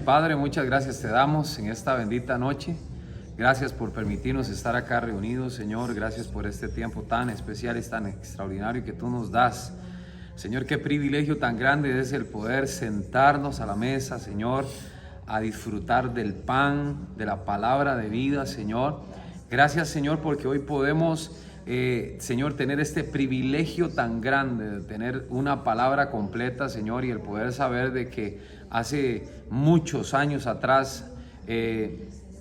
Padre, muchas gracias te damos en esta bendita noche. Gracias por permitirnos estar acá reunidos, Señor. Gracias por este tiempo tan especial y tan extraordinario que tú nos das. Señor, qué privilegio tan grande es el poder sentarnos a la mesa, Señor, a disfrutar del pan, de la palabra de vida, Señor. Gracias, Señor, porque hoy podemos, Señor, tener este privilegio tan grande de tener una palabra completa, Señor, y el poder saber de que hace muchos años atrás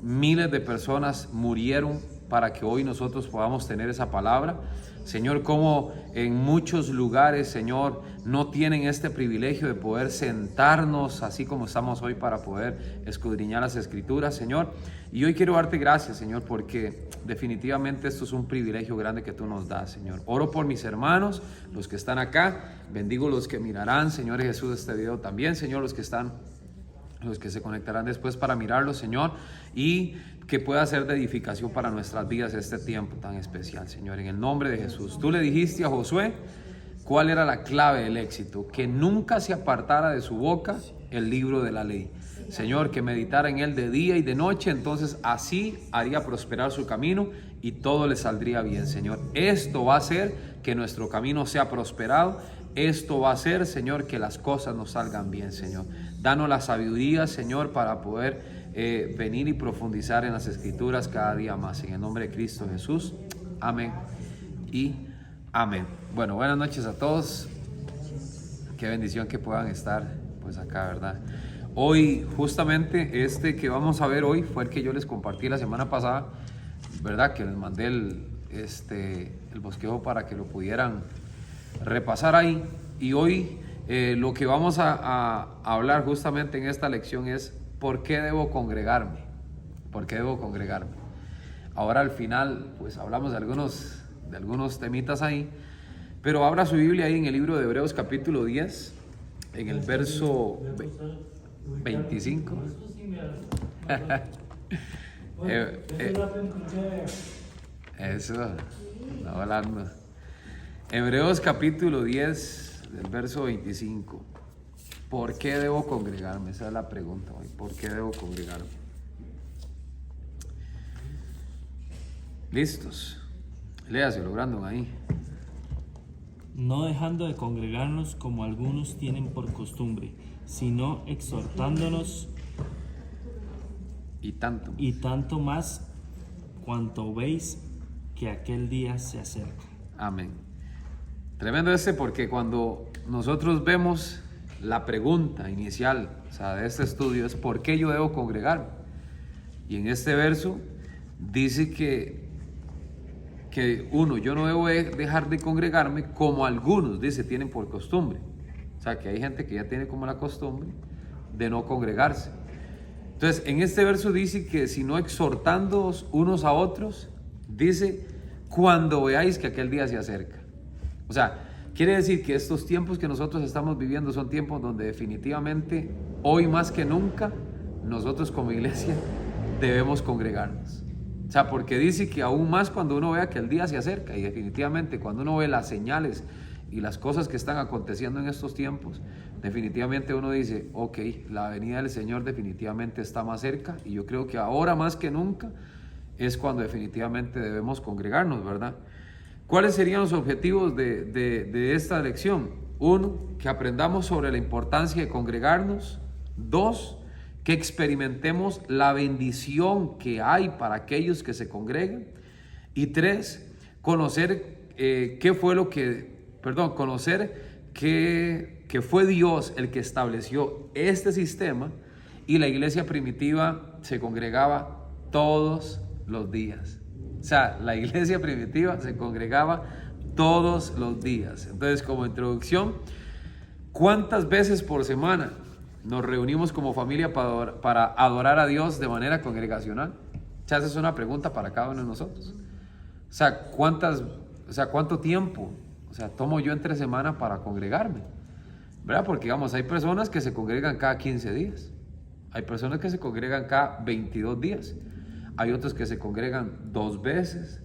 miles de personas murieron para que hoy nosotros podamos tener esa palabra. Señor, como en muchos lugares, Señor, no tienen este privilegio de poder sentarnos así como estamos hoy para poder escudriñar las Escrituras, Señor. Y hoy quiero darte gracias, Señor, porque definitivamente esto es un privilegio grande que tú nos das, Señor. Oro por mis hermanos, los que están acá. Bendigo los que mirarán, Señor Jesús, este video también, Señor, los que se conectarán después para mirarlo, Señor, y que pueda ser de edificación para nuestras vidas este tiempo tan especial, Señor, en el nombre de Jesús. Tú le dijiste a Josué cuál era la clave del éxito: que nunca se apartara de su boca el libro de la ley, Señor, que meditara en él de día y de noche, entonces así haría prosperar su camino y todo le saldría bien, Señor. Esto va a hacer que nuestro camino sea prosperado. Esto va a hacer, Señor, que las cosas nos salgan bien, Señor. Danos la sabiduría, Señor, para poder venir y profundizar en las Escrituras cada día más. En el nombre de Cristo Jesús. Amén y amén. Bueno, buenas noches a todos. Qué bendición que puedan estar pues acá, ¿verdad? Hoy, justamente este que vamos a ver hoy fue el que yo les compartí la semana pasada, ¿verdad? Que les mandé el bosquejo para que lo pudieran repasar ahí. Y hoy lo que vamos a hablar justamente en esta lección es ¿por qué debo congregarme? ¿Por qué debo congregarme? Ahora al final pues hablamos de algunos temitas ahí, pero abra su Biblia ahí en el libro de Hebreos capítulo 10, en el verso 25. Eso, no hablando. Hebreos capítulo 10, del verso 25. ¿Por qué debo congregarme? Esa es la pregunta hoy. ¿Por qué debo congregarme? ¿Listos? Léaselo, Brandon, ahí. No dejando de congregarnos como algunos tienen por costumbre, sino exhortándonos, y tanto más cuanto veis que aquel día se acerca. Amén. Tremendo porque cuando nosotros vemos la pregunta inicial, o sea, de este estudio es ¿por qué yo debo congregarme? Y en este verso dice que yo no debo dejar de congregarme como algunos, dice, tienen por costumbre. O sea, que hay gente que ya tiene como la costumbre de no congregarse. Entonces, en este verso dice que si no exhortándoos unos a otros, dice, cuando veáis que aquel día se acerca. O sea, quiere decir que estos tiempos que nosotros estamos viviendo son tiempos donde definitivamente, hoy más que nunca, nosotros como iglesia debemos congregarnos. O sea, porque dice que aún más cuando uno vea que el día se acerca, y definitivamente cuando uno ve las señales y las cosas que están aconteciendo en estos tiempos, definitivamente uno dice, ok, la venida del Señor definitivamente está más cerca, y yo creo que ahora más que nunca es cuando definitivamente debemos congregarnos, ¿verdad? ¿Cuáles serían los objetivos de esta lección? 1, que aprendamos sobre la importancia de congregarnos. 2, que experimentemos la bendición que hay para aquellos que se congregan. Y 3, conocer que fue Dios el que estableció este sistema, y la iglesia primitiva se congregaba todos los días. O sea, la iglesia primitiva se congregaba todos los días. Entonces, como introducción, ¿cuántas veces por semana nos reunimos como familia para adorar a Dios de manera congregacional? O sea, esa es una pregunta para cada uno de nosotros. O sea, ¿cuánto tiempo tomo yo entre semana para congregarme? ¿Verdad? Porque, digamos, hay personas que se congregan cada 15 días. Hay personas que se congregan cada 22 días. Hay otros que se congregan 2 veces,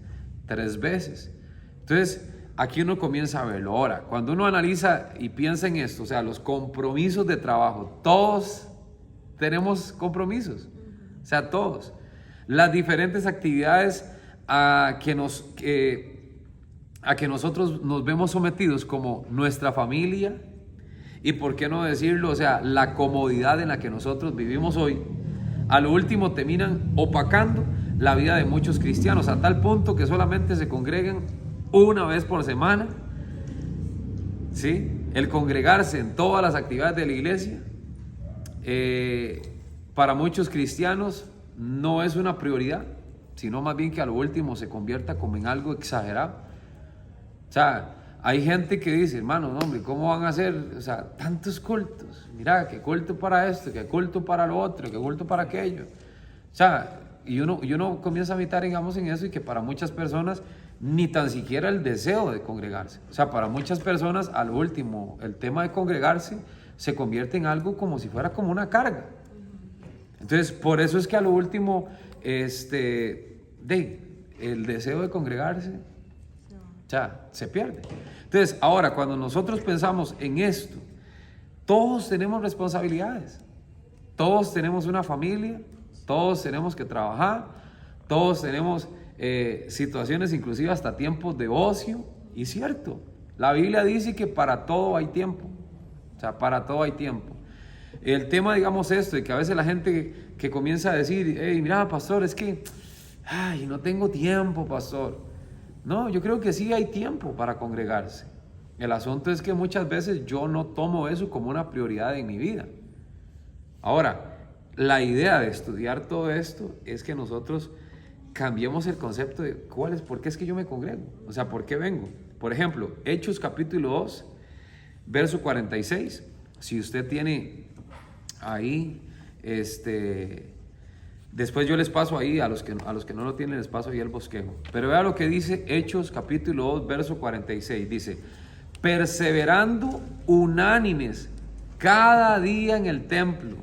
3 veces. Entonces, aquí uno comienza a verlo. Ahora, cuando uno analiza y piensa en esto, o sea, los compromisos de trabajo, todos tenemos compromisos. O sea, todos. Las diferentes actividades a que nosotros nos vemos sometidos, como nuestra familia, y por qué no decirlo, o sea, la comodidad en la que nosotros vivimos hoy, a lo último terminan opacando la vida de muchos cristianos, a tal punto que solamente se congregan una vez por semana. ¿Sí? El congregarse en todas las actividades de la iglesia, para muchos cristianos no es una prioridad, sino más bien que a lo último se convierta como en algo exagerado. O sea, hay gente que dice, hermano, no, hombre, ¿cómo van a hacer, o sea, tantos cultos? Mira, que culto para esto, que culto para lo otro, que culto para aquello. O sea, y uno comienza a meditar, digamos, en eso, y que para muchas personas ni tan siquiera el deseo de congregarse. O sea, para muchas personas, al último, el tema de congregarse se convierte en algo como si fuera como una carga. Entonces, por eso es que a lo último, el deseo de congregarse, ya, se pierde. Entonces, ahora, cuando nosotros pensamos en esto, todos tenemos responsabilidades. Todos tenemos una familia, todos tenemos que trabajar, todos tenemos situaciones, inclusive hasta tiempos de ocio. Y cierto, la Biblia dice que para todo hay tiempo. O sea, para todo hay tiempo. El tema, digamos, esto, de que a veces la gente que comienza a decir, hey, mira, pastor, es que, ay, no tengo tiempo, pastor. No, yo creo que sí hay tiempo para congregarse. El asunto es que muchas veces yo no tomo eso como una prioridad en mi vida. Ahora, la idea de estudiar todo esto es que nosotros cambiemos el concepto de por qué es que yo me congrego, o sea, por qué vengo. Por ejemplo, Hechos capítulo 2, verso 46. Si usted tiene ahí, después yo les paso ahí, a los que no lo tienen les paso ahí el bosquejo. Pero vea lo que dice Hechos capítulo 2, verso 46. Dice, perseverando unánimes cada día en el templo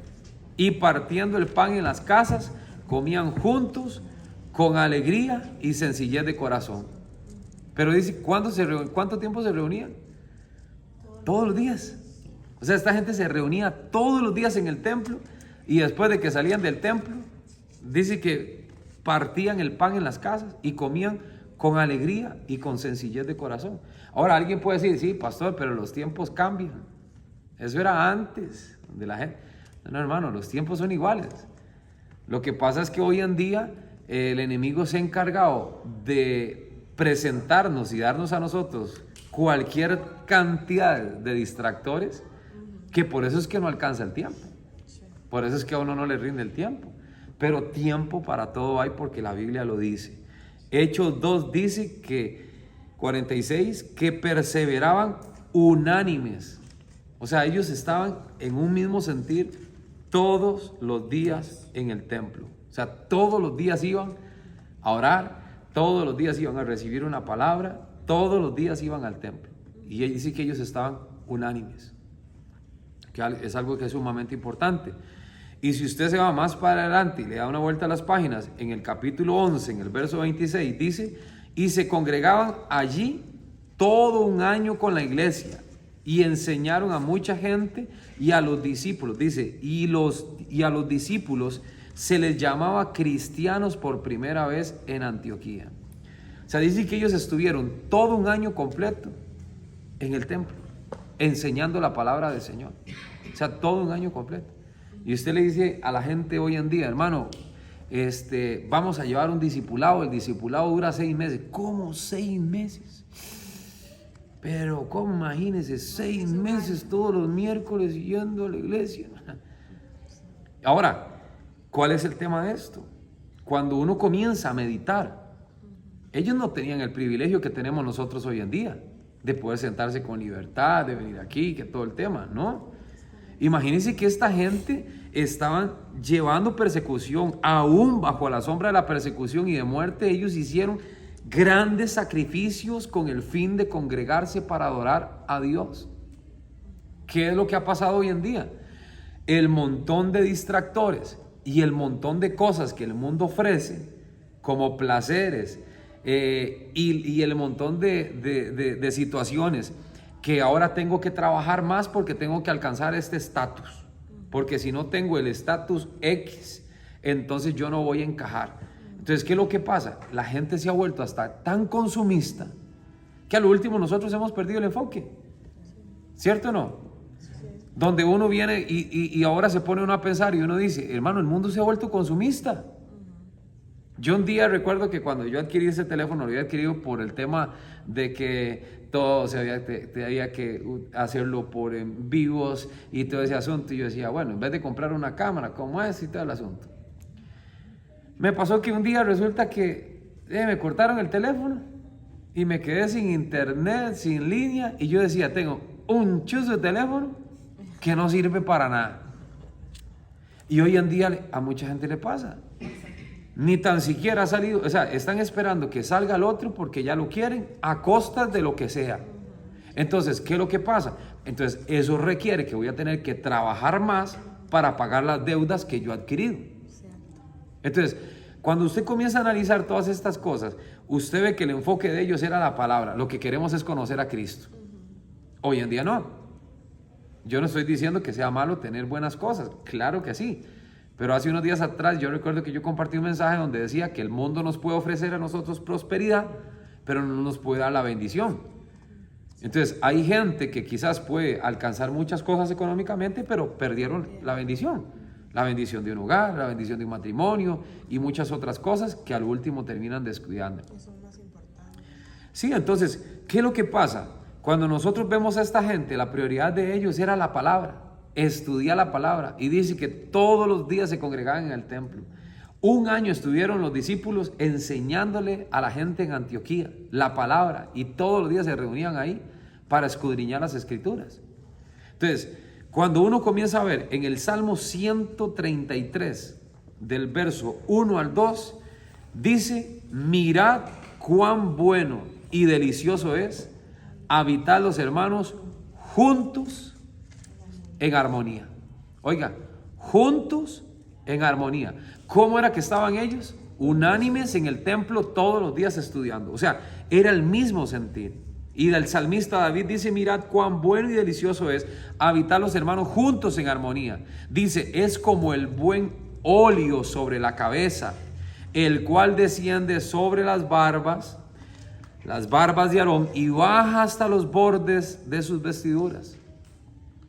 y partiendo el pan en las casas, comían juntos con alegría y sencillez de corazón. Pero dice, ¿cuánto tiempo se reunían? Todos los días. O sea, esta gente se reunía todos los días en el templo, y después de que salían del templo, dice que partían el pan en las casas y comían con alegría y con sencillez de corazón. Ahora, alguien puede decir, sí, pastor, pero los tiempos cambian. Eso era antes de la gente. No, hermano, los tiempos son iguales. Lo que pasa es que hoy en día el enemigo se ha encargado de presentarnos y darnos a nosotros cualquier cantidad de distractores, que por eso es que no alcanza el tiempo. Por eso es que a uno no le rinde el tiempo. Pero tiempo para todo hay, porque la Biblia lo dice. Hechos 2 dice que 46, que perseveraban unánimes. O sea, ellos estaban en un mismo sentir todos los días en el templo. O sea, todos los días iban a orar, todos los días iban a recibir una palabra, todos los días iban al templo. Y dice que ellos estaban unánimes, que es algo que es sumamente importante. Y si usted se va más para adelante y le da una vuelta a las páginas, en el capítulo 11, en el verso 26, dice, y se congregaban allí todo un año con la iglesia, y enseñaron a mucha gente y a los discípulos. Dice, y a los discípulos se les llamaba cristianos por primera vez en Antioquía. O sea, dice que ellos estuvieron todo un año completo en el templo, enseñando la palabra del Señor. O sea, todo un año completo. Y usted le dice a la gente hoy en día, hermano, vamos a llevar un discipulado. El discipulado dura 6 meses. ¿Cómo 6 meses? Pero, ¿cómo? Imagínense, 6 meses todos los miércoles yendo a la iglesia. Ahora, ¿cuál es el tema de esto? Cuando uno comienza a meditar, ellos no tenían el privilegio que tenemos nosotros hoy en día, de poder sentarse con libertad, de venir aquí, que todo el tema, ¿no? Imagínense que esta gente estaban llevando persecución, aún bajo la sombra de la persecución y de muerte. Ellos hicieron grandes sacrificios con el fin de congregarse para adorar a Dios. ¿Qué es lo que ha pasado hoy en día? El montón de distractores y el montón de cosas que el mundo ofrece como placeres, y el montón de situaciones que ahora tengo que trabajar más porque tengo que alcanzar este estatus. porque si no tengo el estatus X, entonces yo no voy a encajar. Entonces, ¿qué es lo que pasa? La gente se ha vuelto hasta tan consumista que a lo último nosotros hemos perdido el enfoque, ¿cierto o no? Donde uno viene y ahora se pone uno a pensar y uno dice, hermano, el mundo se ha vuelto consumista. Yo un día recuerdo que cuando yo adquirí ese teléfono, lo había adquirido por el tema de que todo había que hacerlo por en vivos y todo ese asunto. Y yo decía, bueno, en vez de comprar una cámara, ¿cómo es? Y todo el asunto. Me pasó que un día resulta que me cortaron el teléfono y me quedé sin internet, sin línea. Y yo decía, tengo un chuzo de teléfono que no sirve para nada. Y hoy en día a mucha gente le pasa. Ni tan siquiera ha salido, o sea, están esperando que salga el otro porque ya lo quieren a costas de lo que sea. Entonces, ¿qué es lo que pasa? Entonces, eso requiere que voy a tener que trabajar más para pagar las deudas que yo he adquirido. Entonces, cuando usted comienza a analizar todas estas cosas, usted ve que el enfoque de ellos era la palabra. Lo que queremos es conocer a Cristo. Hoy en día no. Yo no estoy diciendo que sea malo tener buenas cosas, claro que sí. Pero hace unos días atrás yo recuerdo que yo compartí un mensaje donde decía que el mundo nos puede ofrecer a nosotros prosperidad, pero no nos puede dar la bendición. Entonces hay gente que quizás puede alcanzar muchas cosas económicamente, pero perdieron la bendición de un hogar, la bendición de un matrimonio y muchas otras cosas que al último terminan descuidando. Eso es más importante. Sí, entonces, ¿qué es lo que pasa? Cuando nosotros vemos a esta gente, la prioridad de ellos era la palabra, estudiar la palabra. Y dice que todos los días se congregaban en el templo. Un año estuvieron los discípulos enseñándole a la gente en Antioquía la palabra. Y todos los días se reunían ahí para escudriñar las escrituras. Entonces, cuando uno comienza a ver en el Salmo 133, del verso 1 al 2, dice, mirad cuán bueno y delicioso es habitar los hermanos juntos en armonía. Oiga, juntos en armonía. ¿Cómo era que estaban ellos? Unánimes en el templo todos los días estudiando. O sea, era el mismo sentir. Y del salmista David dice, mirad cuán bueno y delicioso es habitar los hermanos juntos en armonía. Dice, es como el buen óleo sobre la cabeza, el cual desciende sobre las barbas de Aarón y baja hasta los bordes de sus vestiduras.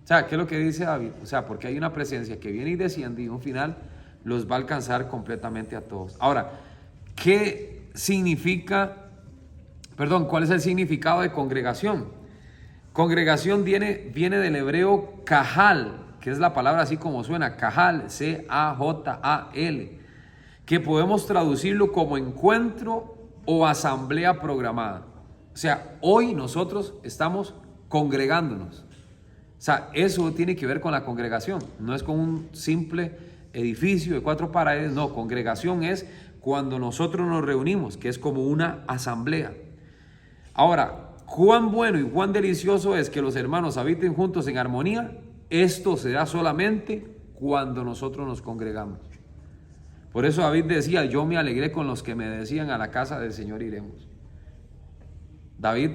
O sea, ¿qué es lo que dice David? O sea, porque hay una presencia que viene y desciende y un final los va a alcanzar completamente a todos. Ahora, ¿qué significa, cuál es el significado de congregación? Congregación viene del hebreo kahal, que es la palabra así como suena, kahal, C-A-J-A-L, que podemos traducirlo como encuentro o asamblea programada. O sea, hoy nosotros estamos congregándonos. O sea, eso tiene que ver con la congregación. No es con un simple edificio de 4 paredes. No, congregación es cuando nosotros nos reunimos, que es como una asamblea. Ahora, cuán bueno y cuán delicioso es que los hermanos habiten juntos en armonía. Esto se da solamente cuando nosotros nos congregamos. Por eso David decía, yo me alegré con los que me decían, a la casa del Señor iremos. David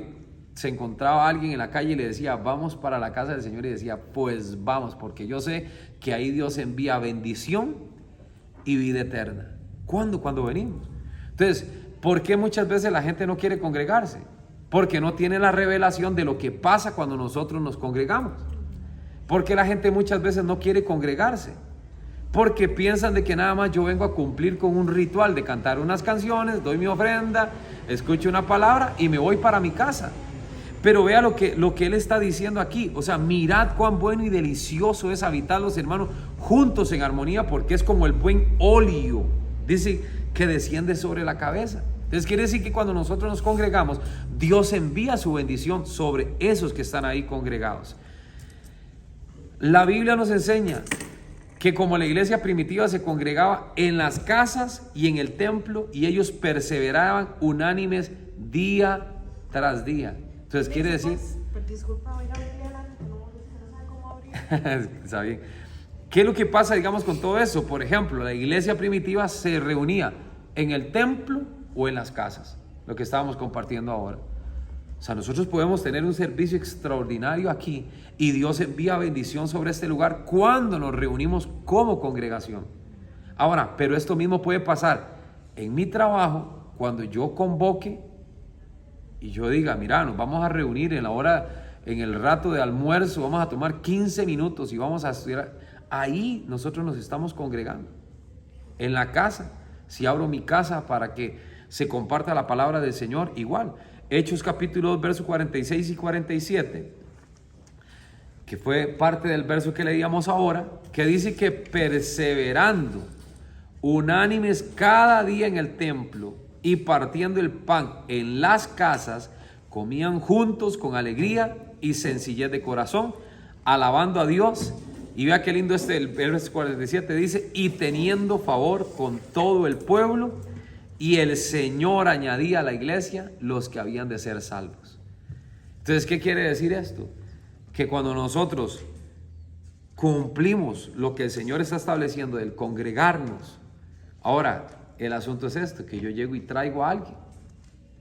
se encontraba a alguien en la calle y le decía, vamos para la casa del Señor, y decía, pues vamos, porque yo sé que ahí Dios envía bendición y vida eterna. ¿Cuándo? Cuando venimos. Entonces, ¿por qué muchas veces la gente no quiere congregarse? Porque no tiene la revelación de lo que pasa cuando nosotros nos congregamos. Porque la gente muchas veces no quiere congregarse. Porque piensan de que nada más yo vengo a cumplir con un ritual de cantar unas canciones, doy mi ofrenda, escucho una palabra y me voy para mi casa. Pero vea lo que él está diciendo aquí. O sea, mirad cuán bueno y delicioso es habitar los hermanos juntos en armonía, porque es como el buen óleo, dice, que desciende sobre la cabeza. Entonces quiere decir que cuando nosotros nos congregamos, Dios envía su bendición sobre esos que están ahí congregados. La Biblia nos enseña que como la iglesia primitiva se congregaba en las casas y en el templo, y ellos perseveraban unánimes día tras día. Entonces quiere decir... Disculpa, oiga, no sabe cómo abrir. Está bien. ¿Qué es lo que pasa, digamos, con todo eso? Por ejemplo, la iglesia primitiva se reunía en el templo o en las casas, lo que estábamos compartiendo ahora. O O sea, nosotros podemos tener un servicio extraordinario aquí y Dios envía bendición sobre este lugar cuando nos reunimos como congregación. Ahora, pero esto mismo puede pasar en mi trabajo cuando yo convoque y yo diga, mira, nos vamos a reunir en la hora, en el rato de almuerzo, vamos a tomar 15 minutos y vamos a estudiar. Ahí nosotros nos estamos congregando. En la casa, si abro mi casa para que se comparta la palabra del Señor, igual. Hechos capítulo 2, versos 46 y 47, que fue parte del verso que leíamos ahora, que dice que perseverando unánimes cada día en el templo y partiendo el pan en las casas, comían juntos con alegría y sencillez de corazón, alabando a Dios. Y vea qué lindo el verso 47 dice, y teniendo favor con todo el pueblo, y el Señor añadía a la iglesia los que habían de ser salvos. Entonces, ¿qué quiere decir esto? Que cuando nosotros cumplimos lo que el Señor está estableciendo del congregarnos, ahora el asunto es esto, que yo llego y traigo a alguien.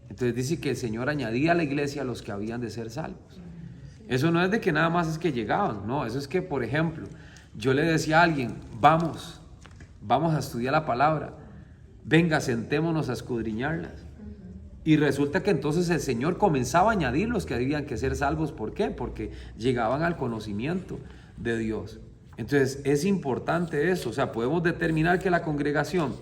Entonces dice que el Señor añadía a la iglesia a los que habían de ser salvos. Eso no es de que nada más es que llegaban, no, eso es que, por ejemplo, yo le decía a alguien, vamos a estudiar la palabra, venga, sentémonos a escudriñarlas. Y resulta que entonces el Señor comenzaba a añadir los que habían que ser salvos. ¿Por qué? Porque llegaban al conocimiento de Dios. Entonces es importante eso. O sea, podemos determinar que la congregación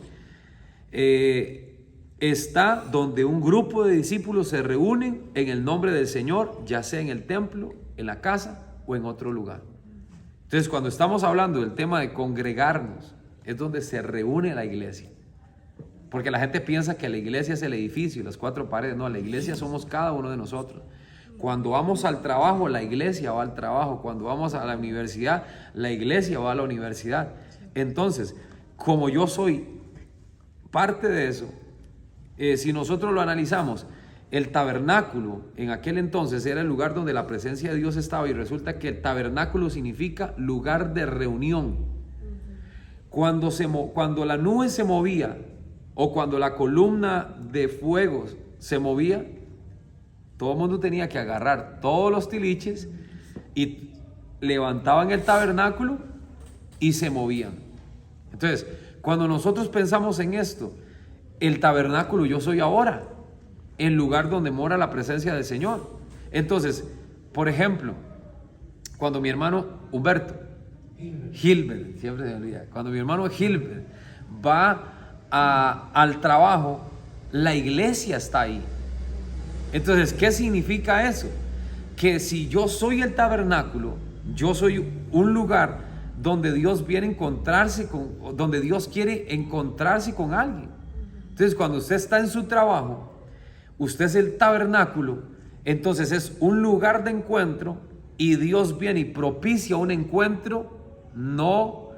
está donde un grupo de discípulos se reúnen en el nombre del Señor, ya sea en el templo, en la casa o en otro lugar. Entonces, cuando estamos hablando del tema de congregarnos, es donde se reúne la iglesia. Porque la gente piensa que la iglesia es el edificio y las cuatro paredes. No, la iglesia somos cada uno de nosotros. Cuando vamos al trabajo, la iglesia va al trabajo. Cuando vamos a la universidad, la iglesia va a la universidad. Entonces, como yo soy parte de eso, si nosotros lo analizamos, el tabernáculo en aquel entonces era el lugar donde la presencia de Dios estaba, y resulta que el tabernáculo significa lugar de reunión. Cuando la nube se movía, o cuando la columna de fuego se movía, todo el mundo tenía que agarrar todos los tiliches y levantaban el tabernáculo y se movían. Entonces, cuando nosotros pensamos en esto, el tabernáculo yo soy ahora, el lugar donde mora la presencia del Señor. Entonces, por ejemplo, cuando mi hermano Gilbert, siempre se me olvida, cuando mi hermano Gilbert va al trabajo, la iglesia está ahí. Entonces, ¿qué significa eso? Que si yo soy el tabernáculo, yo soy un lugar donde Dios viene a encontrarse donde Dios quiere encontrarse con alguien. Entonces, cuando usted está en su trabajo, usted es el tabernáculo, entonces es un lugar de encuentro, y Dios viene y propicia un encuentro, no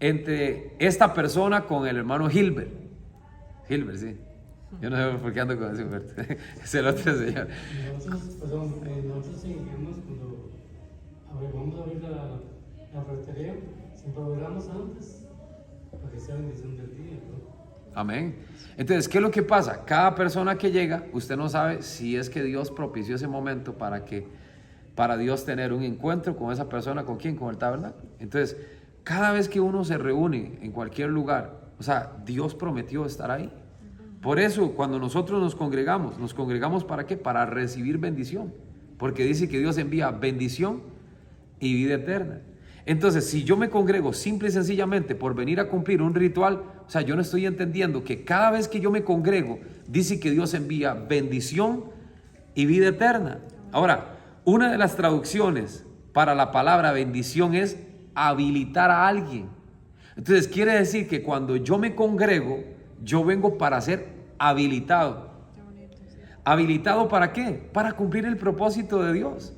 entre esta persona con el hermano Gilbert, sí. Yo no sé por qué ando con ese Gilbert. Es el otro señor. Nosotros seguimos cuando vamos a abrir la ferretería, siempre oramos antes para que sea bendición del día, ¿no? Amén. Entonces, ¿qué es lo que pasa? Cada persona que llega, usted no sabe si es que Dios propició ese momento para Dios tener un encuentro con esa persona. ¿Con quién? Con el tabernáculo. Entonces, cada vez que uno se reúne en cualquier lugar, o sea, Dios prometió estar ahí. Por eso, cuando nosotros nos congregamos ¿para qué? Para recibir bendición. Porque dice que Dios envía bendición y vida eterna. Entonces, si yo me congrego simple y sencillamente por venir a cumplir un ritual, o sea, yo no estoy entendiendo que cada vez que yo me congrego, dice que Dios envía bendición y vida eterna. Ahora, una de las traducciones para la palabra bendición es habilitar a alguien. Entonces quiere decir que cuando yo me congrego, yo vengo para ser habilitado. ¿Habilitado para qué? Para cumplir el propósito de Dios.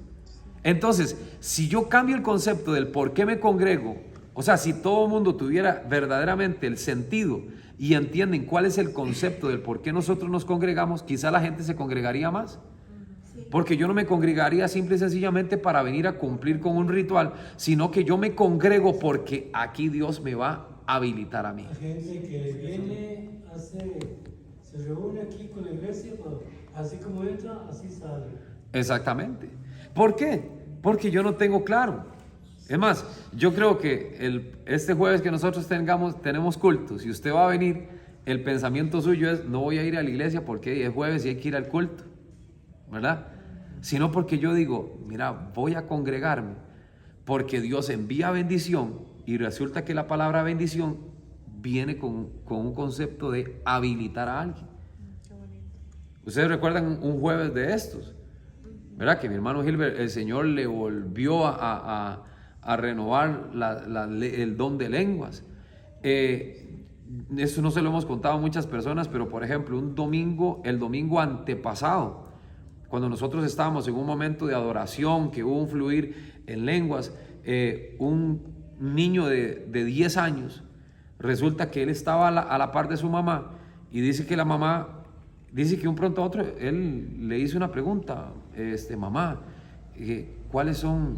Entonces, si yo cambio el concepto del por qué me congrego, o sea, si todo el mundo tuviera verdaderamente el sentido y entienden cuál es el concepto del por qué nosotros nos congregamos, quizá la gente se congregaría más. Porque yo no me congregaría simple y sencillamente para venir a cumplir con un ritual, sino que yo me congrego porque aquí Dios me va a habilitar a mí. La gente que viene, se reúne aquí con la iglesia, así como entra, así sale. Exactamente. ¿Por qué? Porque yo no tengo claro. Es más, yo creo que este jueves que nosotros tenemos culto, si usted va a venir, el pensamiento suyo es: no voy a ir a la iglesia porque es jueves y hay que ir al culto, ¿verdad? Sino porque yo digo: mira, voy a congregarme porque Dios envía bendición, y resulta que la palabra bendición viene con un concepto de habilitar a alguien. Ustedes recuerdan un jueves de estos, ¿verdad? Que mi hermano Gilbert, el Señor le volvió a renovar el don de lenguas. Eso no se lo hemos contado a muchas personas, pero por ejemplo, el domingo antepasado, cuando nosotros estábamos en un momento de adoración, que hubo un fluir en lenguas, un niño de 10 años, resulta que él estaba a la par de su mamá, y dice que la mamá, dice que un pronto a otro, él le hizo una pregunta: mamá, ¿cuáles son,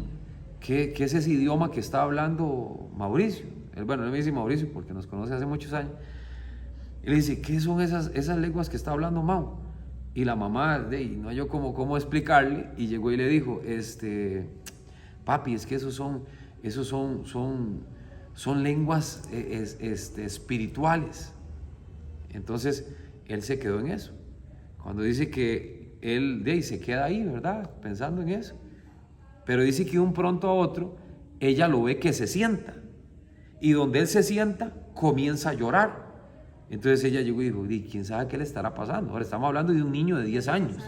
qué es ese idioma que está hablando Mauricio? Bueno, él me dice Mauricio porque nos conoce hace muchos años. Y le dice: ¿qué son esas lenguas que está hablando Mau? Y la mamá, no hay yo cómo explicarle, y llegó y le dijo: papi, es que esos son lenguas espirituales. Entonces él se quedó en eso. Cuando dice que él se queda ahí, ¿verdad?, pensando en eso. Pero dice que de un pronto a otro ella lo ve que se sienta, y donde él se sienta comienza a llorar. Entonces ella llegó y dijo: ¿quién sabe qué le estará pasando? Ahora estamos hablando de un niño de 10 años.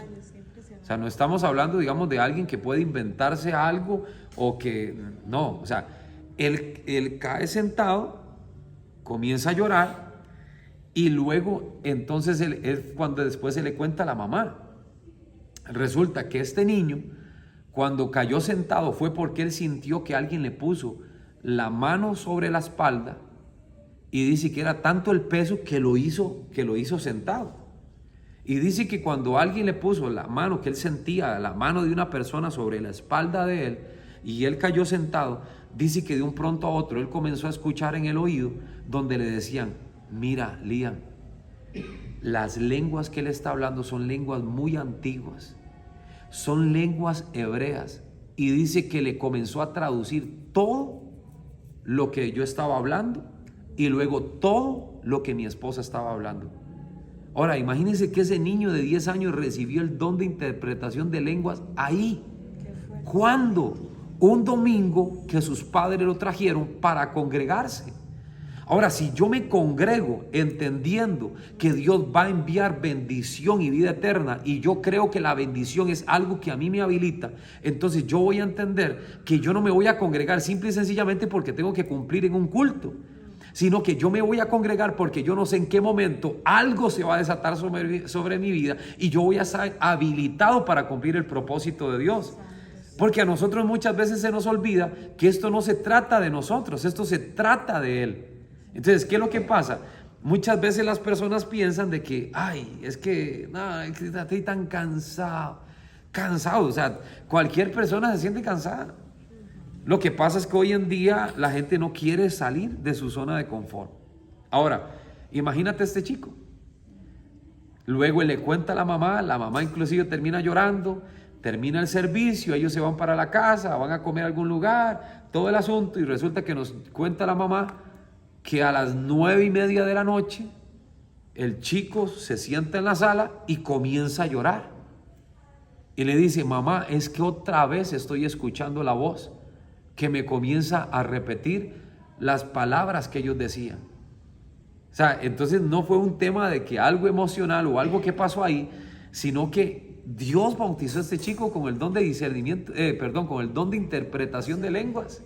O sea, no estamos hablando, digamos, de alguien que puede inventarse algo o que no. O sea, él cae sentado, comienza a llorar, y luego entonces cuando después se le cuenta a la mamá, resulta que este niño, cuando cayó sentado, fue porque él sintió que alguien le puso la mano sobre la espalda, y dice que era tanto el peso que lo hizo sentado. Y dice que cuando alguien le puso la mano, que él sentía la mano de una persona sobre la espalda de él, y él cayó sentado, dice que de un pronto a otro él comenzó a escuchar en el oído donde le decían: mira, Liam, las lenguas que él está hablando son lenguas muy antiguas, son lenguas hebreas. Y dice que le comenzó a traducir todo lo que yo estaba hablando, y luego todo lo que mi esposa estaba hablando. Ahora, imagínense que ese niño de 10 años recibió el don de interpretación de lenguas ahí. ¿Cuándo? Un domingo que sus padres lo trajeron para congregarse. Ahora, si yo me congrego entendiendo que Dios va a enviar bendición y vida eterna, y yo creo que la bendición es algo que a mí me habilita, entonces yo voy a entender que yo no me voy a congregar simple y sencillamente porque tengo que cumplir en un culto, sino que yo me voy a congregar porque yo no sé en qué momento algo se va a desatar sobre mi vida, y yo voy a estar habilitado para cumplir el propósito de Dios. Porque a nosotros muchas veces se nos olvida que esto no se trata de nosotros, esto se trata de Él. Entonces, ¿qué es lo que pasa? Muchas veces las personas piensan de que, es que estoy tan cansado, o sea, cualquier persona se siente cansada. Lo que pasa es que hoy en día la gente no quiere salir de su zona de confort. Ahora, imagínate este chico. Luego él le cuenta a la mamá inclusive termina llorando, termina el servicio, ellos se van para la casa, van a comer a algún lugar, todo el asunto, y resulta que nos cuenta la mamá que a las 9:30 de la noche el chico se sienta en la sala y comienza a llorar. Y le dice: mamá, es que otra vez estoy escuchando la voz que me comienza a repetir las palabras que ellos decían. O sea, entonces no fue un tema de que algo emocional o algo que pasó ahí, sino que Dios bautizó a este chico con el don de discernimiento, con el don de interpretación de lenguas.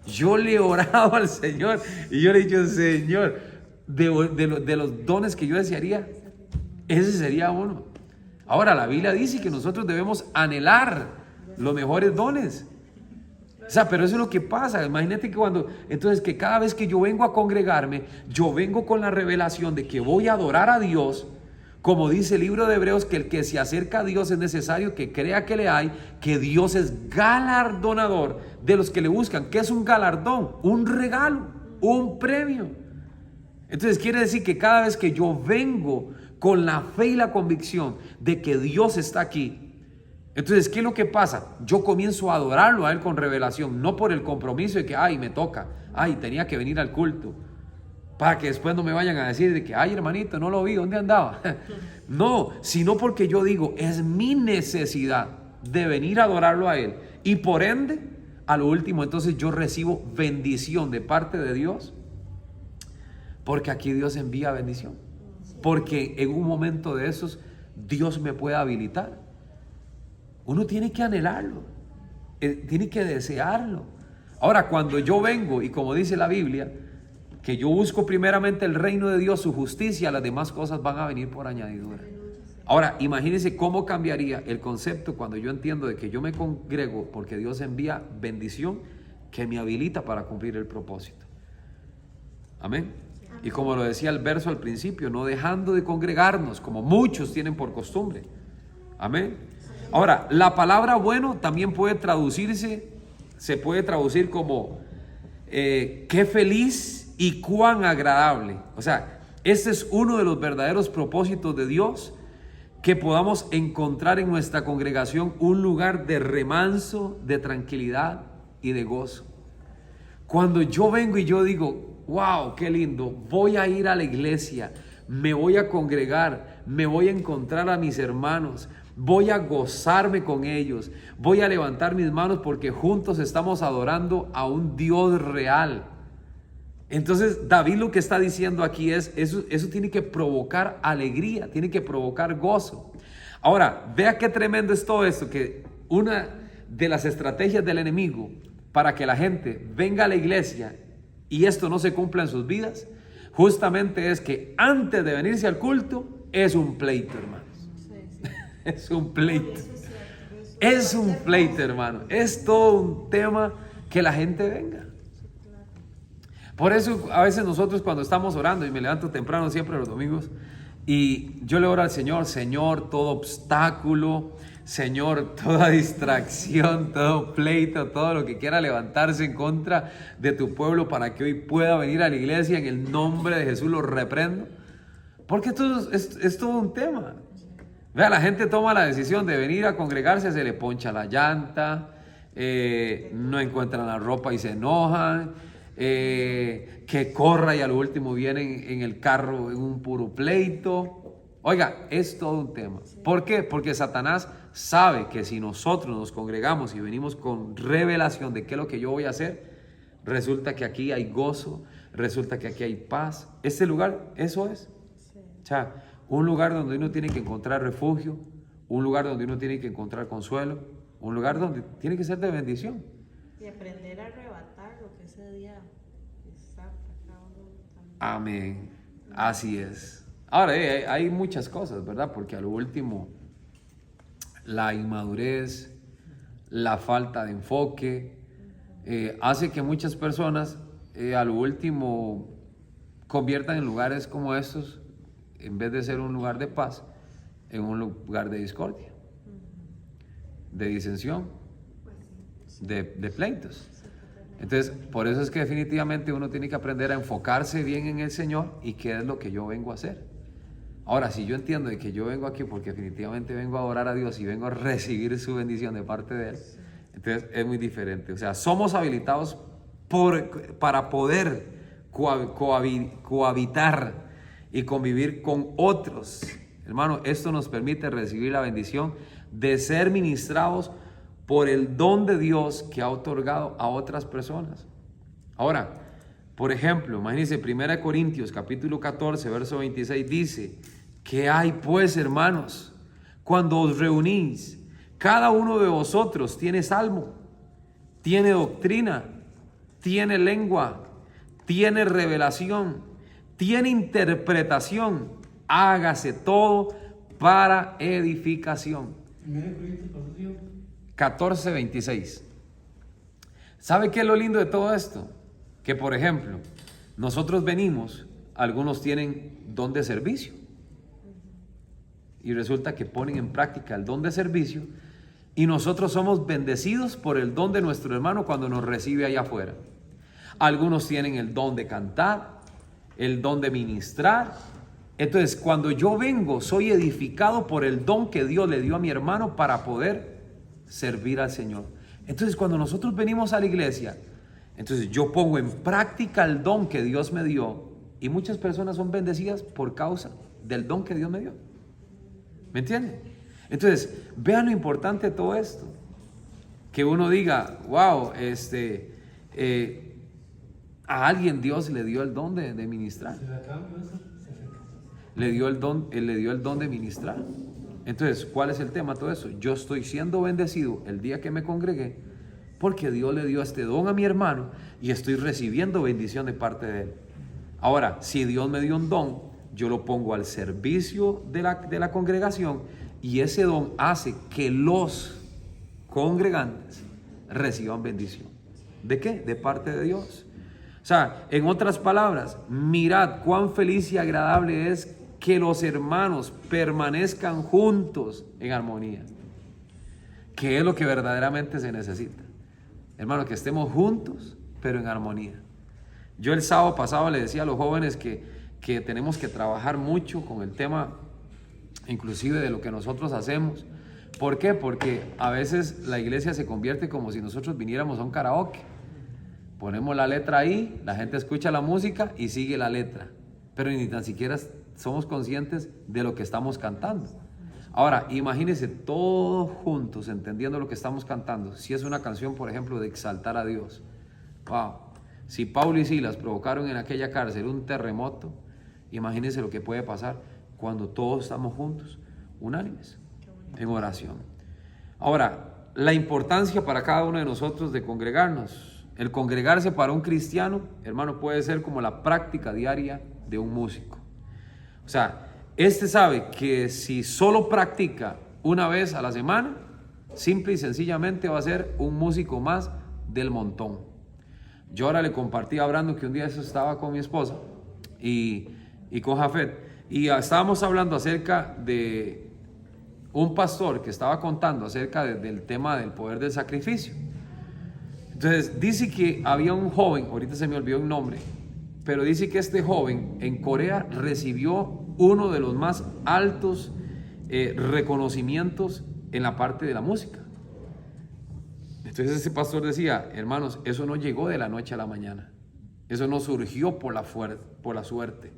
Yo le he orado al Señor y yo le he dicho: Señor, de los dones que yo desearía, ese sería uno. Ahora, la Biblia dice que nosotros debemos anhelar los mejores dones. O sea, pero eso es lo que pasa. Imagínate que cada vez que yo vengo a congregarme, yo vengo con la revelación de que voy a adorar a Dios. Como dice el libro de Hebreos, que el que se acerca a Dios es necesario que crea que le hay, que Dios es galardonador de los que le buscan. ¿Qué es un galardón? Un regalo, un premio. Entonces quiere decir que cada vez que yo vengo con la fe y la convicción de que Dios está aquí, Entonces, ¿qué es lo que pasa? Yo comienzo a adorarlo a Él con revelación, no por el compromiso de que, ay, me toca, ay, tenía que venir al culto, para que después no me vayan a decir de que, ay, hermanito, no lo vi, ¿dónde andaba? No, sino porque yo digo, es mi necesidad de venir a adorarlo a Él. Y por ende, a lo último, entonces yo recibo bendición de parte de Dios, porque aquí Dios envía bendición. Porque en un momento de esos, Dios me puede habilitar. Uno tiene que anhelarlo, tiene que desearlo. Ahora, cuando yo vengo y como dice la Biblia, que yo busco primeramente el reino de Dios, su justicia, las demás cosas van a venir por añadidura. Ahora, imagínense cómo cambiaría el concepto cuando yo entiendo de que yo me congrego porque Dios envía bendición que me habilita para cumplir el propósito. Amén. Y como lo decía el verso al principio, no dejando de congregarnos como muchos tienen por costumbre. Amén. Ahora, la palabra bueno también puede traducirse, se puede traducir como qué feliz y cuán agradable. O sea, este es uno de los verdaderos propósitos de Dios, que podamos encontrar en nuestra congregación un lugar de remanso, de tranquilidad y de gozo. Cuando yo vengo y yo digo, wow, qué lindo, voy a ir a la iglesia, me voy a congregar, me voy a encontrar a mis hermanos, voy a gozarme con ellos, voy a levantar mis manos porque juntos estamos adorando a un Dios real. Entonces David lo que está diciendo aquí es, eso tiene que provocar alegría, tiene que provocar gozo. Ahora, vea qué tremendo es todo esto, que una de las estrategias del enemigo para que la gente venga a la iglesia y esto no se cumpla en sus vidas, justamente es que antes de venirse al culto es un pleito, hermanos. Es un pleito. Es un pleito, hermano. Es todo un tema que la gente venga. Por eso a veces nosotros cuando estamos orando, y me levanto temprano siempre los domingos, y yo le oro al Señor, Señor, todo obstáculo, Señor, toda distracción, todo pleito, todo lo que quiera levantarse en contra de tu pueblo para que hoy pueda venir a la iglesia, en el nombre de Jesús lo reprendo. Porque esto es todo un tema. Vea, la gente toma la decisión de venir a congregarse, se le poncha la llanta, no encuentran la ropa y se enojan, que corra y a lo último vienen en el carro en un puro pleito. Oiga, es todo un tema. ¿Por qué? Porque Satanás sabe que si nosotros nos congregamos y venimos con revelación de qué es lo que yo voy a hacer, resulta que aquí hay gozo, resulta que aquí hay paz. Este lugar, eso es. O sea, un lugar donde uno tiene que encontrar refugio, un lugar donde uno tiene que encontrar consuelo, un lugar donde tiene que ser de bendición. Y aprender a arrebatar lo que ese día está para uno también. Amén. Así es. Ahora, hay muchas cosas, ¿verdad? Porque a lo último, la inmadurez, la falta de enfoque, hace que muchas personas a lo último conviertan en lugares como estos, en vez de ser un lugar de paz, en un lugar de discordia, de disensión, de pleitos. Entonces, por eso es que definitivamente uno tiene que aprender a enfocarse bien en el Señor y qué es lo que yo vengo a hacer. Ahora, si yo entiendo de que yo vengo aquí porque definitivamente vengo a adorar a Dios y vengo a recibir su bendición de parte de Él, entonces es muy diferente. O sea, somos habilitados para poder cohabitar y convivir con otros. Hermano, esto nos permite recibir la bendición de ser ministrados por el don de Dios que ha otorgado a otras personas. Ahora, por ejemplo, imagínense, 1 Corintios capítulo 14, verso 26 dice: ¿qué hay pues, hermanos, cuando os reunís? Cada uno de vosotros tiene salmo, tiene doctrina, tiene lengua, tiene revelación, tiene interpretación. Hágase todo para edificación. 14:26. ¿Sabe qué es lo lindo de todo esto? Que, por ejemplo, nosotros venimos, algunos tienen don de servicio, y resulta que ponen en práctica el don de servicio, y nosotros somos bendecidos por el don de nuestro hermano cuando nos recibe allá afuera. Algunos tienen el don de cantar, el don de ministrar. Entonces, cuando yo vengo, soy edificado por el don que Dios le dio a mi hermano para poder servir al Señor. Entonces, cuando nosotros venimos a la iglesia, entonces yo pongo en práctica el don que Dios me dio, y muchas personas son bendecidas por causa del don que Dios me dio. ¿Me entienden? Entonces, vean lo importante de todo esto. Que uno diga, wow, a alguien Dios le dio el don de ministrar. Le dio el don de ministrar. Entonces, ¿cuál es el tema de todo eso? Yo estoy siendo bendecido el día que me congregué porque Dios le dio este don a mi hermano y estoy recibiendo bendición de parte de él. Ahora, si Dios me dio un don, yo lo pongo al servicio de la congregación, y ese don hace que los congregantes reciban bendición. ¿De qué? De parte de Dios. O sea, en otras palabras, mirad cuán feliz y agradable es que los hermanos permanezcan juntos en armonía, que es lo que verdaderamente se necesita. Hermano, que estemos juntos, pero en armonía. Yo el sábado pasado le decía a los jóvenes que tenemos que trabajar mucho con el tema, inclusive de lo que nosotros hacemos. ¿Por qué? Porque a veces la iglesia se convierte como si nosotros viniéramos a un karaoke. Ponemos la letra ahí, la gente escucha la música y sigue la letra, pero ni tan siquiera somos conscientes de lo que estamos cantando. Ahora, imagínense todos juntos entendiendo lo que estamos cantando. Si es una canción, por ejemplo, de exaltar a Dios. Wow. Si Pablo y Silas provocaron en aquella cárcel un terremoto, imagínense lo que puede pasar cuando todos estamos juntos, unánimes, en oración. Ahora, la importancia para cada uno de nosotros de congregarnos. El congregarse para un cristiano, hermano, puede ser como la práctica diaria de un músico. O sea, sabe que si solo practica una vez a la semana, simple y sencillamente va a ser un músico más del montón. Yo ahora le compartí a Brando que un día eso estaba con mi esposa y con Jafet, y estábamos hablando acerca de un pastor que estaba contando acerca del tema del poder del sacrificio. Entonces dice que había un joven, ahorita se me olvidó el nombre, pero dice que este joven en Corea recibió uno de los más altos reconocimientos en la parte de la música. Entonces ese pastor decía, hermanos, eso no llegó de la noche a la mañana, eso no surgió por la suerte,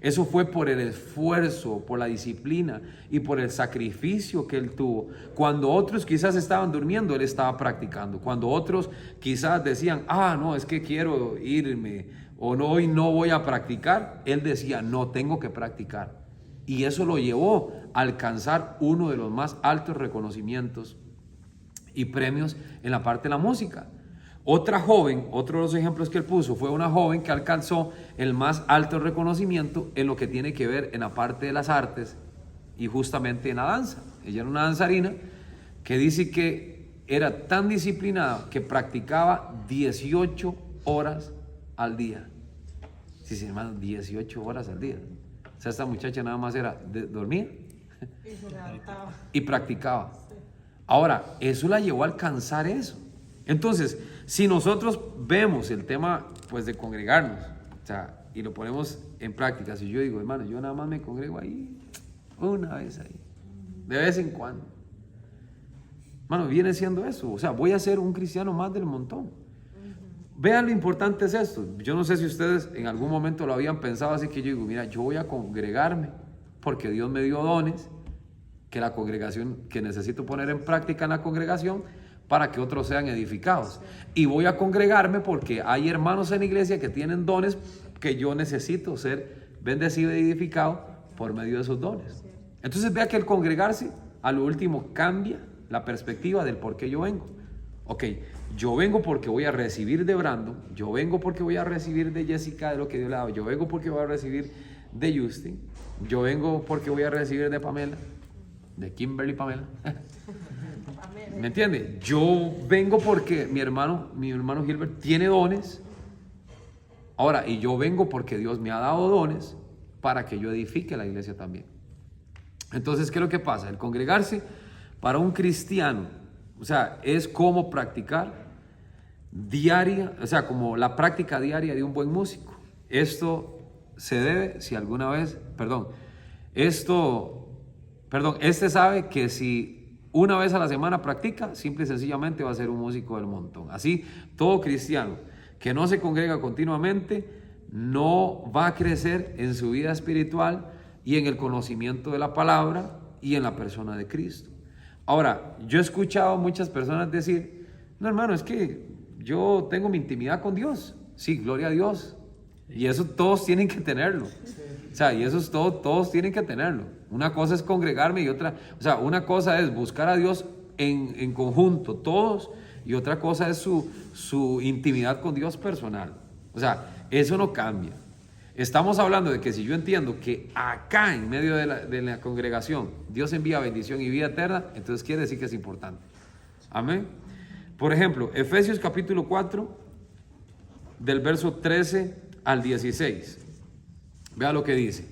eso fue por el esfuerzo, por la disciplina y por el sacrificio que él tuvo. Cuando otros quizás estaban durmiendo, él estaba practicando. Cuando otros quizás decían, no, es que quiero irme, o no, hoy no voy a practicar, él decía, no, tengo que practicar. Y eso lo llevó a alcanzar uno de los más altos reconocimientos y premios en la parte de la música. Otra joven, otro de los ejemplos que él puso, fue una joven que alcanzó el más alto reconocimiento en lo que tiene que ver en la parte de las artes y justamente en la danza. Ella era una danzarina que dice que era tan disciplinada que practicaba 18 horas al día. Sí, hermano, 18 horas al día. O sea, esta muchacha nada más era dormir y practicaba. Ahora, eso la llevó a alcanzar eso. Entonces, si nosotros vemos el tema pues de congregarnos, o sea, y lo ponemos en práctica, si yo digo, hermano, yo nada más me congrego ahí, una vez ahí, de vez en cuando, hermano, viene siendo eso. O sea, voy a ser un cristiano más del montón. Vean lo importante es esto. Yo no sé si ustedes en algún momento lo habían pensado, así que yo digo, mira, yo voy a congregarme porque Dios me dio dones que la congregación, que necesito poner en práctica en la congregación para que otros sean edificados. Y voy a congregarme porque hay hermanos en la iglesia que tienen dones que yo necesito ser bendecido y edificado por medio de esos dones. Entonces vea que el congregarse a lo último cambia la perspectiva del por qué yo vengo. Ok, yo vengo porque voy a recibir de Brandon, yo vengo porque voy a recibir de Jessica de lo que Dios le ha dado, yo vengo porque voy a recibir de Justin, yo vengo porque voy a recibir de Pamela, de Kimberly Pamela. ¿Me entiende? Yo vengo porque mi hermano Gilbert tiene dones. Ahora, y yo vengo porque Dios me ha dado dones para que yo edifique la iglesia también. Entonces, ¿qué es lo que pasa? El congregarse para un cristiano, o sea, es como practicar diaria, o sea, como la práctica diaria de un buen músico. Esto se debe, si alguna vez, este sabe que si una vez a la semana practica, simple y sencillamente va a ser un músico del montón. Así, todo cristiano que no se congrega continuamente no va a crecer en su vida espiritual y en el conocimiento de la palabra y en la persona de Cristo. Ahora, yo he escuchado a muchas personas decir, no, hermano, es que yo tengo mi intimidad con Dios. Sí, gloria a Dios. Y eso todos tienen que tenerlo. O sea, y eso es todo, todos tienen que tenerlo. Una cosa es congregarme y otra, o sea, una cosa es buscar a Dios en conjunto, todos, y otra cosa es su intimidad con Dios personal. O sea, eso no cambia. Estamos hablando de que si yo entiendo que acá en medio de la congregación Dios envía bendición y vida eterna, entonces quiere decir que es importante. Amén. Por ejemplo, Efesios capítulo 4, del verso 13 al 16. Vea lo que dice.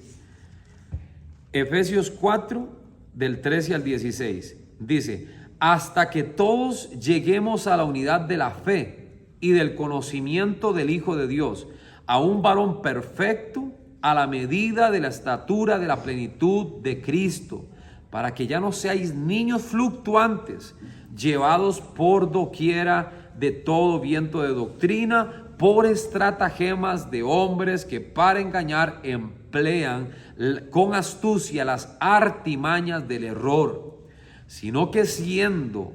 Efesios 4, del 13 al 16. Dice, hasta que todos lleguemos a la unidad de la fe y del conocimiento del Hijo de Dios, a un varón perfecto, a la medida de la estatura de la plenitud de Cristo, para que ya no seáis niños fluctuantes, llevados por doquiera de todo viento de doctrina, por estratagemas de hombres que para engañar emplean con astucia las artimañas del error, sino que siguiendo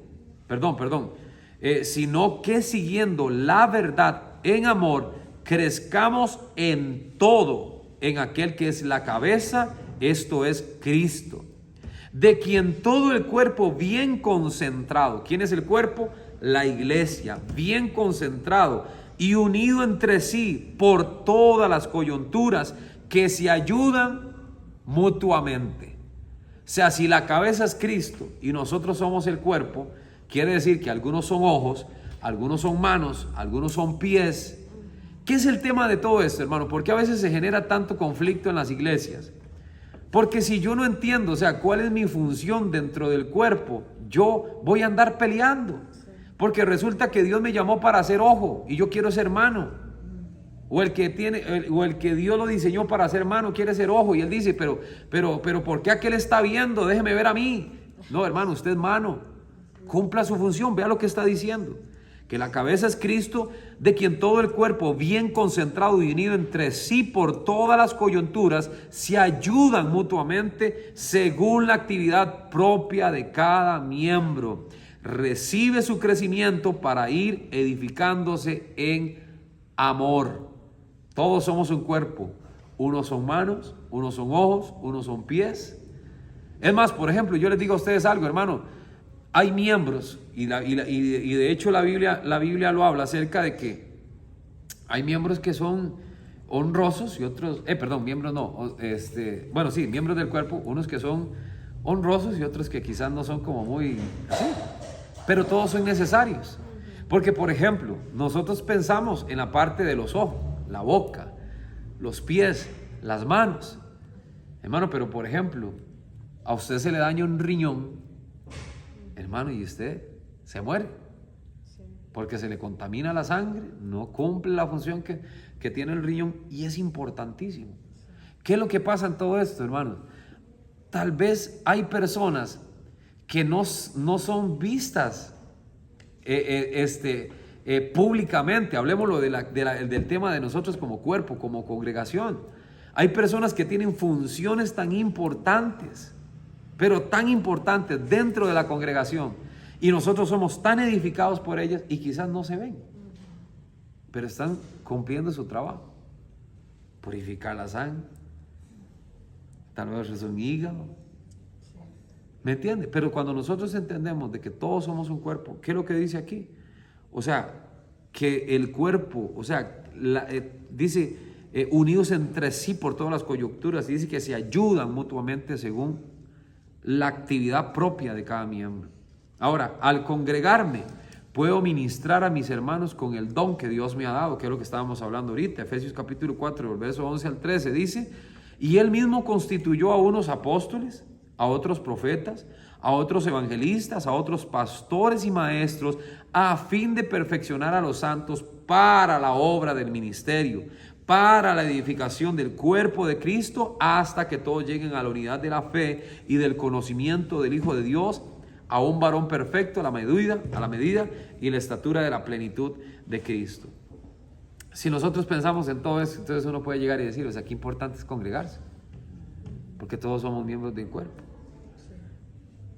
la verdad en amor, crezcamos en todo en aquel que es la cabeza, esto es Cristo, de quien todo el cuerpo bien concentrado. ¿Quién es el cuerpo? La iglesia, bien concentrado y unido entre sí por todas las coyunturas que se ayudan mutuamente. O sea, si la cabeza es Cristo y nosotros somos el cuerpo, quiere decir que algunos son ojos, algunos son manos, algunos son pies. ¿Qué es el tema de todo esto, hermano? ¿Por qué a veces se genera tanto conflicto en las iglesias? Porque si yo no entiendo, o sea, cuál es mi función dentro del cuerpo, yo voy a andar peleando. Porque resulta que Dios me llamó para ser ojo y yo quiero ser mano. O el que Dios lo diseñó para ser mano quiere ser ojo. Y él dice, pero ¿por qué aquel está viendo? Déjeme ver a mí. No, hermano, usted es mano. Cumpla su función. Vea lo que está diciendo. Que la cabeza es Cristo, de quien todo el cuerpo, bien concentrado y unido entre sí por todas las coyunturas, se ayudan mutuamente según la actividad propia de cada miembro. Recibe su crecimiento para ir edificándose en amor. Todos somos un cuerpo. Unos son manos, unos son ojos, unos son pies. Es más, por ejemplo, yo les digo a ustedes algo, hermano. Hay miembros, y de hecho la Biblia lo habla acerca de que hay miembros que son honrosos y otros, miembros del cuerpo, unos que son honrosos y otros que quizás no son como muy así, pero todos son necesarios. Porque, por ejemplo, nosotros pensamos en la parte de los ojos, la boca, los pies, las manos. Hermano, pero por ejemplo, a usted se le daña un riñón, hermano, y usted se muere. Sí. Porque se le contamina la sangre, no cumple la función que tiene el riñón y es importantísimo. Sí. ¿Qué es lo que pasa en todo esto, hermano? Tal vez hay personas que no son vistas públicamente. Hablemoslo del tema de nosotros como cuerpo, como congregación. Hay personas que tienen funciones tan importantes, pero tan importantes dentro de la congregación, y nosotros somos tan edificados por ellas y quizás no se ven, pero están cumpliendo su trabajo. Purificar la sangre, tal vez es un hígado, ¿me entiende? Pero cuando nosotros entendemos de que todos somos un cuerpo, ¿qué es lo que dice aquí? O sea, que el cuerpo, o sea, dice unidos entre sí por todas las coyunturas, y dice que se ayudan mutuamente según la actividad propia de cada miembro. Ahora, al congregarme, puedo ministrar a mis hermanos con el don que Dios me ha dado, que es lo que estábamos hablando ahorita. Efesios capítulo 4, verso 11 al 13 dice, y él mismo constituyó a unos apóstoles, a otros profetas, a otros evangelistas, a otros pastores y maestros, a fin de perfeccionar a los santos para la obra del ministerio, para la edificación del cuerpo de Cristo, hasta que todos lleguen a la unidad de la fe y del conocimiento del Hijo de Dios, a un varón perfecto a la medida y la estatura de la plenitud de Cristo. Si nosotros pensamos en todo eso, entonces uno puede llegar y decir, o sea, qué importante es congregarse, porque todos somos miembros de un cuerpo.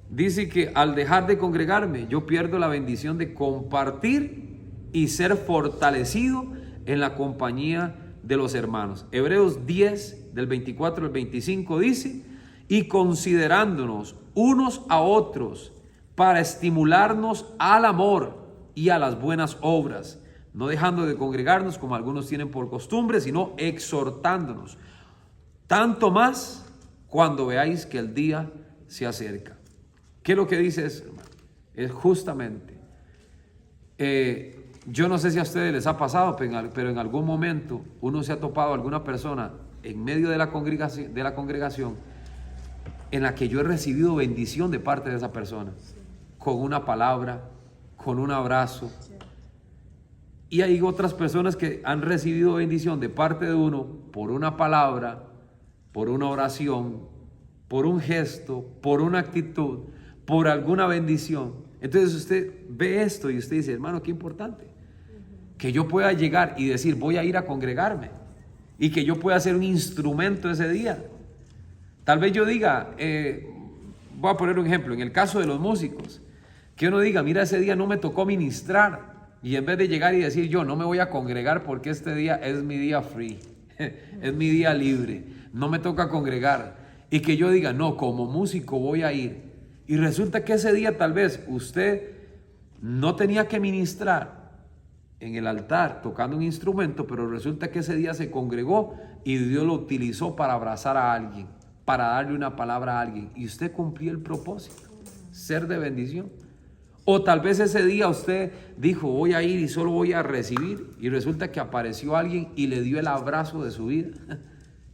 Dice que al dejar de congregarme, yo pierdo la bendición de compartir y ser fortalecido en la compañía de los hermanos. Hebreos 10, del 24 al 25 dice, y considerándonos unos a otros para estimularnos al amor y a las buenas obras, no dejando de congregarnos como algunos tienen por costumbre, sino exhortándonos, tanto más cuando veáis que el día se acerca. ¿Qué es lo que dice eso, hermano? Es justamente, yo no sé si a ustedes les ha pasado, pero en algún momento uno se ha topado a alguna persona en medio de la congregación en la que yo he recibido bendición de parte de esa persona, con una palabra, con un abrazo. Y hay otras personas que han recibido bendición de parte de uno por una palabra, por una oración, por un gesto, por una actitud, por alguna bendición. Entonces usted ve esto y usted dice, hermano, qué importante que yo pueda llegar y decir, voy a ir a congregarme, y que yo pueda ser un instrumento ese día. Tal vez yo diga, voy a poner un ejemplo, en el caso de los músicos, que uno diga, mira, ese día no me tocó ministrar, y en vez de llegar y decir, yo no me voy a congregar porque este día es mi día free, es mi día libre, no me toca congregar, y que yo diga, no, como músico voy a ir, y resulta que ese día tal vez usted no tenía que ministrar en el altar tocando un instrumento, pero resulta que ese día se congregó y Dios lo utilizó para abrazar a alguien, para darle una palabra a alguien, y usted cumplió el propósito, ser de bendición. O tal vez ese día usted dijo, voy a ir y solo voy a recibir, y resulta que apareció alguien y le dio el abrazo de su vida,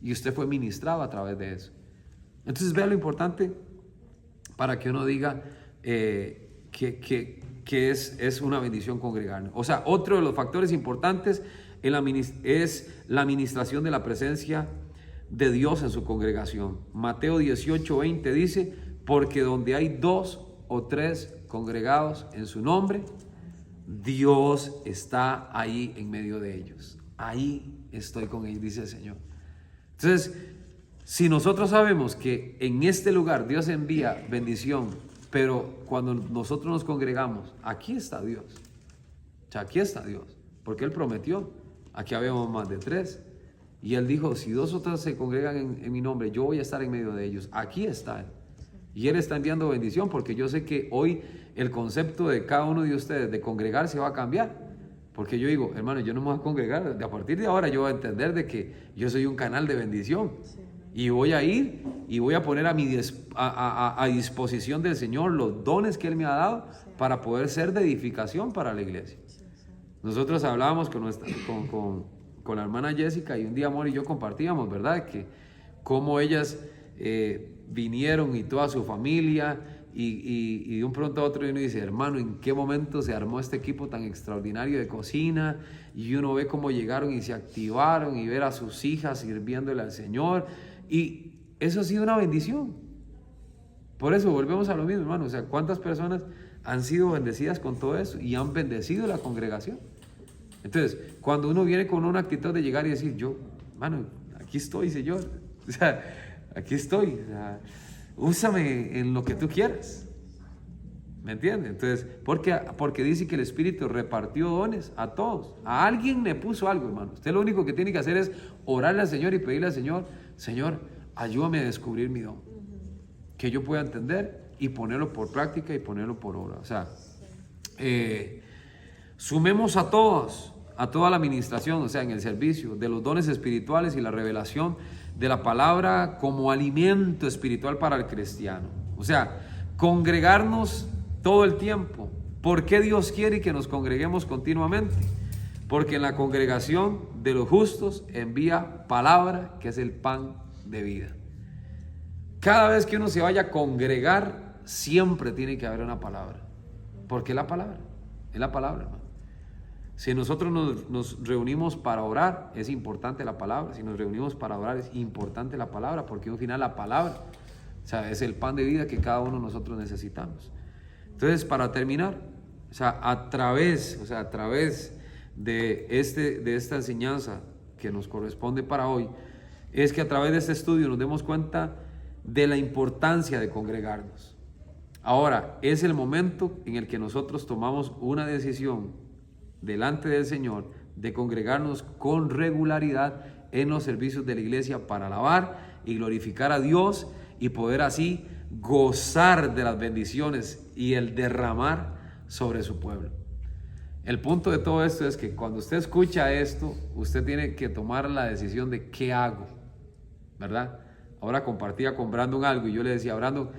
y usted fue ministrado a través de eso. Entonces vea lo importante para que uno diga que es una bendición congregarnos. O sea, otro de los factores importantes es la administración de la presencia de Dios en su congregación. Mateo 18:20 dice, porque donde hay 2 o 3 congregados en su nombre, Dios está ahí en medio de ellos. Ahí estoy con ellos, dice el Señor. Entonces, si nosotros sabemos que en este lugar Dios envía bendición, pero cuando nosotros nos congregamos, aquí está Dios. O sea, aquí está Dios, porque Él prometió, aquí habemos más de 3. Y Él dijo, si 2 o 3 se congregan en mi nombre, yo voy a estar en medio de ellos. Aquí está Él. Y Él está enviando bendición, porque yo sé que hoy el concepto de cada uno de ustedes de congregarse va a cambiar. Porque yo digo, hermano, yo no me voy a congregar. A partir de ahora yo voy a entender de que yo soy un canal de bendición. Sí. Y voy a ir y voy a poner a disposición del Señor los dones que Él me ha dado, sí, para poder ser de edificación para la iglesia. Sí, sí. Nosotros hablábamos con la hermana Jessica, y un día Amor y yo compartíamos, ¿verdad? Que cómo ellas vinieron y toda su familia, y de un pronto a otro uno dice, hermano, ¿en qué momento se armó este equipo tan extraordinario de cocina? Y uno ve cómo llegaron y se activaron, y ver a sus hijas sirviéndole al Señor, y eso ha sido una bendición. Por eso volvemos a lo mismo, hermano. O sea, ¿cuántas personas han sido bendecidas con todo eso y han bendecido la congregación? Entonces, cuando uno viene con una actitud de llegar y decir, yo, hermano, aquí estoy, Señor, o sea, aquí estoy, o sea, úsame en lo que tú quieras, ¿me entiendes? Entonces, porque dice que el Espíritu repartió dones a todos. A alguien le puso algo, hermano. Usted lo único que tiene que hacer es orarle al Señor y pedirle al Señor, Señor, ayúdame a descubrir mi don, que yo pueda entender y ponerlo por práctica y ponerlo por obra. O sea, sumemos a toda la administración, o sea, en el servicio de los dones espirituales y la revelación de la palabra como alimento espiritual para el cristiano. O sea, congregarnos todo el tiempo. ¿Por qué Dios quiere que nos congreguemos continuamente? Porque en la congregación de los justos envía palabra, que es el pan de vida. Cada vez que uno se vaya a congregar, siempre tiene que haber una palabra. ¿Por qué la palabra? Es la palabra, hermano. Si nosotros nos reunimos para orar, es importante la palabra. Si nos reunimos para orar, es importante la palabra, porque al final la palabra, o sea, es el pan de vida que cada uno de nosotros necesitamos. Entonces, para terminar, a través de esta enseñanza que nos corresponde para hoy, es que a través de este estudio nos demos cuenta de la importancia de congregarnos. Ahora, es el momento en el que nosotros tomamos una decisión delante del Señor de congregarnos con regularidad en los servicios de la iglesia para alabar y glorificar a Dios y poder así gozar de las bendiciones y el derramar sobre su pueblo. El punto de todo esto es que cuando usted escucha esto, usted tiene que tomar la decisión de qué hago, ¿verdad? Ahora compartía con Brandon algo y yo le decía, Brandon,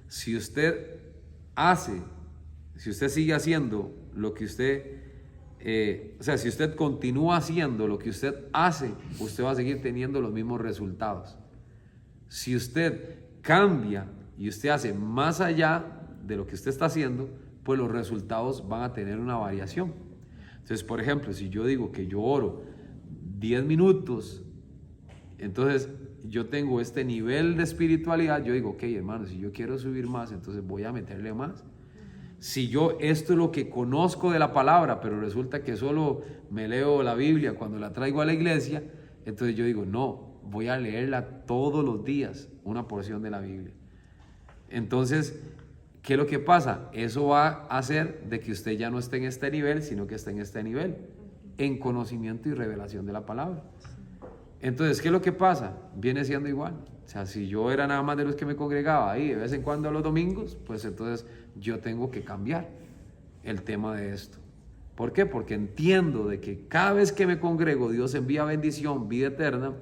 si usted sigue haciendo lo que usted, si usted continúa haciendo lo que usted hace, usted va a seguir teniendo los mismos resultados. Si usted cambia y usted hace más allá de lo que usted está haciendo, pues los resultados van a tener una variación. Entonces, por ejemplo, si yo digo que yo oro 10 minutos, entonces yo tengo este nivel de espiritualidad, yo digo, ok, hermano, si yo quiero subir más, entonces voy a meterle más. Si yo esto es lo que conozco de la palabra, pero resulta que solo me leo la Biblia cuando la traigo a la iglesia, entonces yo digo, no, voy a leerla todos los días, una porción de la Biblia. Entonces, ¿qué es lo que pasa? Eso va a hacer de que usted ya no esté en este nivel, sino que esté en este nivel, en conocimiento y revelación de la palabra. Entonces, ¿qué es lo que pasa? Viene siendo igual. O sea, si yo era nada más de los que me congregaba ahí de vez en cuando los domingos, pues entonces yo tengo que cambiar el tema de esto. ¿Por qué? Porque entiendo de que cada vez que me congrego, Dios envía bendición, vida eterna,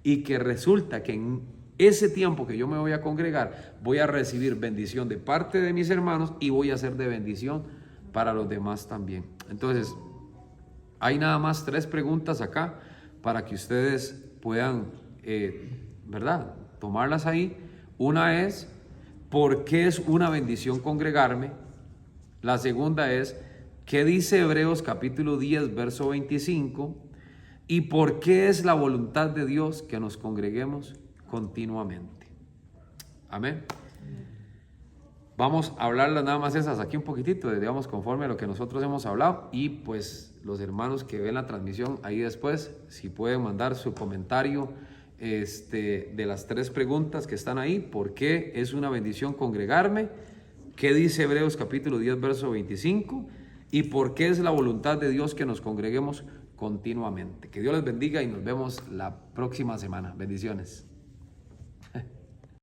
y que resulta que en ese tiempo que yo me voy a congregar, voy a recibir bendición de parte de mis hermanos y voy a ser de bendición para los demás también. Entonces, hay nada más 3 preguntas acá para que ustedes puedan, ¿verdad?, tomarlas ahí. Una es, ¿por qué es una bendición congregarme? La segunda es, ¿qué dice Hebreos capítulo 10, verso 25? ¿Y por qué es la voluntad de Dios que nos congreguemos continuamente? Amén. Vamos a hablarlas nada más esas aquí un poquitito, digamos, conforme a lo que nosotros hemos hablado, y pues los hermanos que ven la transmisión ahí después, si pueden mandar su comentario de las 3 preguntas que están ahí. ¿Por qué es una bendición congregarme? ¿Qué dice Hebreos capítulo 10, verso 25? ¿Y por qué es la voluntad de Dios que nos congreguemos continuamente? Que Dios les bendiga y nos vemos la próxima semana. Bendiciones.